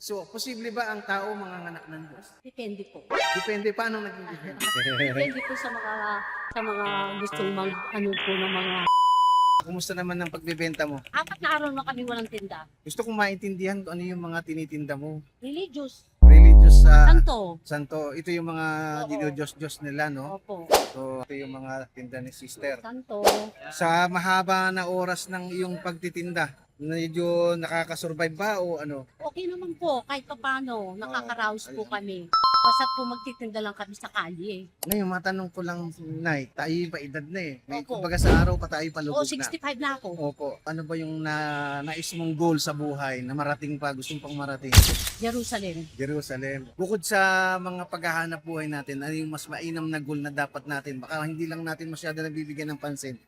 So, posible ba ang tao manganganak ng Diyos? Depende po. Depende, paano naging depende? Depende po sa mga gustong ano po ng mga Kumusta naman ang pagbebenta mo? 4 na araw na kami walang tinda. Gusto kong maintindihan kung ano yung mga tinitinda mo. Religious. Religious sa Santo. Santo. Ito yung mga Oo. dinodiyos-diyos nila, no? Opo. So, ito yung mga tinda ni sister. Santo. Sa mahaba na oras ng iyong pagtitinda, medyo nakakasurvive ba o ano? Okay naman po. Kahit pa paano. Nakaka-rouse po kami. Basta po magtitinda lang kami sa kalye. Ngayon, matanong ko lang, Nay, tayo pa edad na eh. May, Opo. kumbaga sa araw pa tayo palubog Oo, na. 65 na ako. Opo. Ano ba yung nais mong goal sa buhay na marating pa, gustong pang marating? Jerusalem. Jerusalem. Bukod sa mga paghahanap buhay natin, ano yung mas mainam na goal na dapat natin? Baka hindi lang natin masyado nabibigyan ng pansin.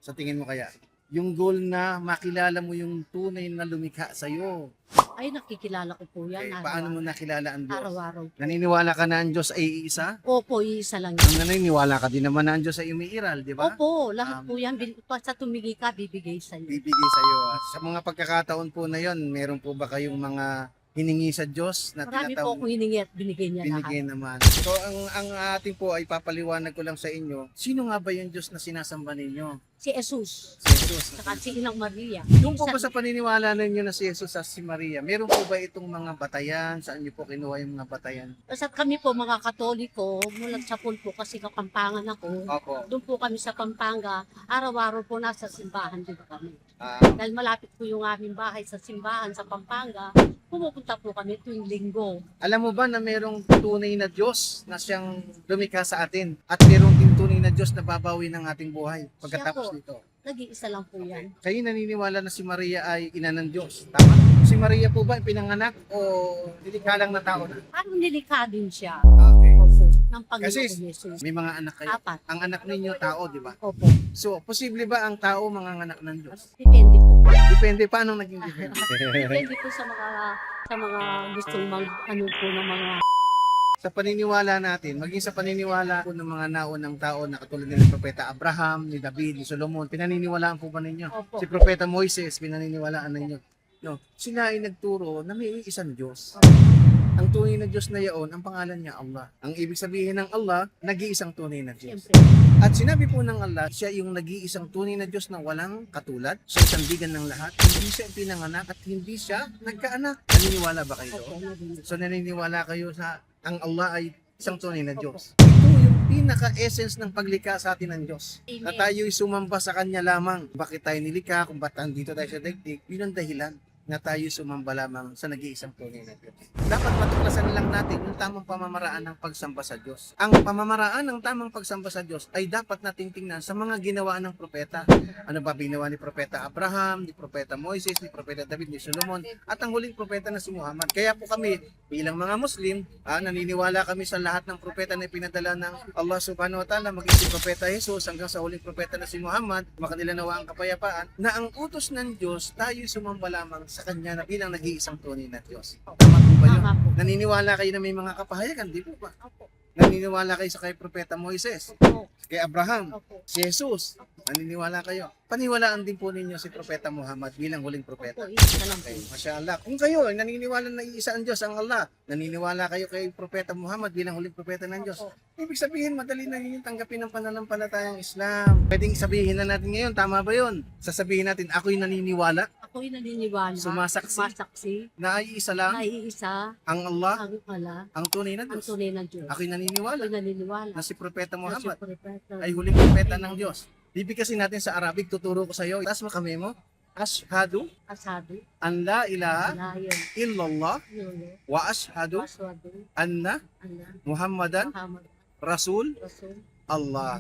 Sa tingin mo kaya? Yung goal na makilala mo yung tunay na lumikha sa'yo. Ay, nakikilala ko po yan. Eh, paano mo nakilala ang Diyos? Araw-araw. Naniniwala ka na ang Diyos ay iisa? Opo, isa lang Ang yan. naniniwala ka din naman na ang Diyos ay umiiral, di ba? Opo, lahat po yan. Basta tumigi ka, bibigay sa'yo. Bibigay sa iyo. Sa mga pagkakataon po na yon, meron po ba kayong mga hiningi sa Diyos na Marami po akong hiningi at binigay niya binigay lahat. naman. So ang ating po ay papaliwanag ko lang sa inyo, sino nga ba yung Diyos na sinasamba ninyo? Si Jesus. Si Jesus. Saka si Inang Maria. Doon po ba sa paniniwala ninyo na si Jesus at si Maria, meron po ba itong mga batayan? Saan niyo po kinuha yung mga batayan? Basta kami po mga Katoliko, mula sa Pulpo kasi Kapampangan ako. Opo. Doon po kami sa Pampanga, araw-araw po nasa simbahan din kami. Ah, Dahil malapit po yung aming bahay sa simbahan sa Pampanga, pumupunta po kami tuwing linggo. alam mo ba na merong tunay na Diyos na siyang lumikha sa atin at merong din tunay na Diyos na babawi ng ating buhay pagkatapos Siya nito? Nag-iisa lang po yan. Kayo naniniwala na si Maria ay ina ng Diyos, tama? Si Maria po ba ay pinanganak o nilikha lang na tao na? Parang nilikha din siya. Okay. Opo, ng Panginoon Kasi Jesus. may mga anak kayo. 4. Ang anak ninyo tao, di ba? Opo. So, posible ba ang tao manganganak ng Diyos? Depende po. Depende, paano naging depende? Depende po sa mga gustong ano po ng mga Sa paniniwala natin, maging sa paniniwala po ng mga naunang tao na katulad ni Propeta Abraham, ni David, ni Solomon, pinaniniwalaan po ba ninyo? Opo. Si Propeta Moises, pinaniniwalaan ninyo? No, sila ay nagturo na may isang Diyos. Ang tunay na Diyos na yaon, ang pangalan niya Allah. Ang ibig sabihin ng Allah, nag-iisang tunay na Diyos. Siyempre. At sinabi po ng Allah, siya yung nag-iisang tunay na Diyos na walang katulad. Siya ang sandigan ng lahat. Hindi siya pinanganak at hindi siya nagkaanak. Naniniwala ba kayo Opo. doon? So naniniwala kayo sa ang Allah ay isang tunay na Diyos. Ito yung pinaka-essence ng paglikha sa atin ng Diyos. Na Amen. tayo'y sumamba sa Kanya lamang. Bakit tayo nilikha? Kung ba't andito tayo sa daigdig? Yun ang dahilan na tayo sumamba lamang sa nag-iisang tunay na Diyos. Dapat matuklasan lang natin yung tamang pamamaraan ng pagsamba sa Diyos. Ang pamamaraan ng tamang pagsamba sa Diyos ay dapat nating tingnan sa mga ginawa ng propeta. Ano ba ginawa ni Propeta Abraham, ni Propeta Moises, ni Propeta David, ni Solomon, at ang huling propeta na si Muhammad. Kaya po kami, bilang mga Muslim, naniniwala kami sa lahat ng propeta na ipinadala ng Allah subhanahu wa ta'ala, maging si Propeta Jesus hanggang sa huling propeta na si Muhammad, makanila nawa ang kapayapaan, na ang utos ng Diyos, tayo sumamba lamang sa Kanya na bilang nag-iisang tunay na Diyos. Tama po ba yun? Tama po. Naniniwala kayo na may mga kapahayagan, di po ba? Opo. Naniniwala kayo sa kay Propeta Moises, Opo. kay Abraham, Opo. si Jesus. Naniniwala kayo. Paniwalaan din po ninyo si Propeta Muhammad bilang huling Opo. propeta. Isa lang po. Okay, mashallah. Kung kayo ay naniniwala na iisa ang Diyos, ang Allah, naniniwala kayo kay Propeta Muhammad bilang huling propeta ng Diyos, Opo. ibig sabihin, madali na yun yung tanggapin ng pananampalatayang Islam. Pwedeng sabihin na natin ngayon, tama ba yun? Sasabihin natin, ako'y naniniwala Ako'y naniniwala. Sumasaksi. Sumasaksi. na ay isa lang Na iisa ang Allah, ang ala, ang tunay na ang Diyos. tunay ng Diyos. Ako'y naniniwala Ako'y naniniwala. na si Propeta Na si Muhammad Propeta ay huling propeta ng Diyos. Bibigkasin natin sa Arabic, tuturo ko sa iyo. Taas mo kami mo. Ashhadu Asado. an la ilaha Layon. illallah Yulo. wa ashhadu Aswado. anna Allah. Muhammadan Muhammad. Rasul Rasul. Allah.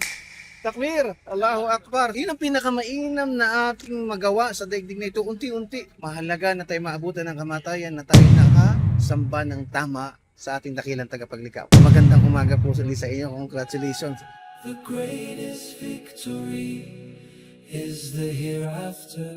Takbir! Allahu Akbar! Yun ang pinakamainam na ating magawa sa daigdig na ito. Unti-unti. Mahalaga na tayo maabutan ng kamatayan, na tayo nakasamba ng tama sa ating dakilang tagapaglikha. Magandang umaga po sa inyo. Congratulations. The greatest victory is the hereafter.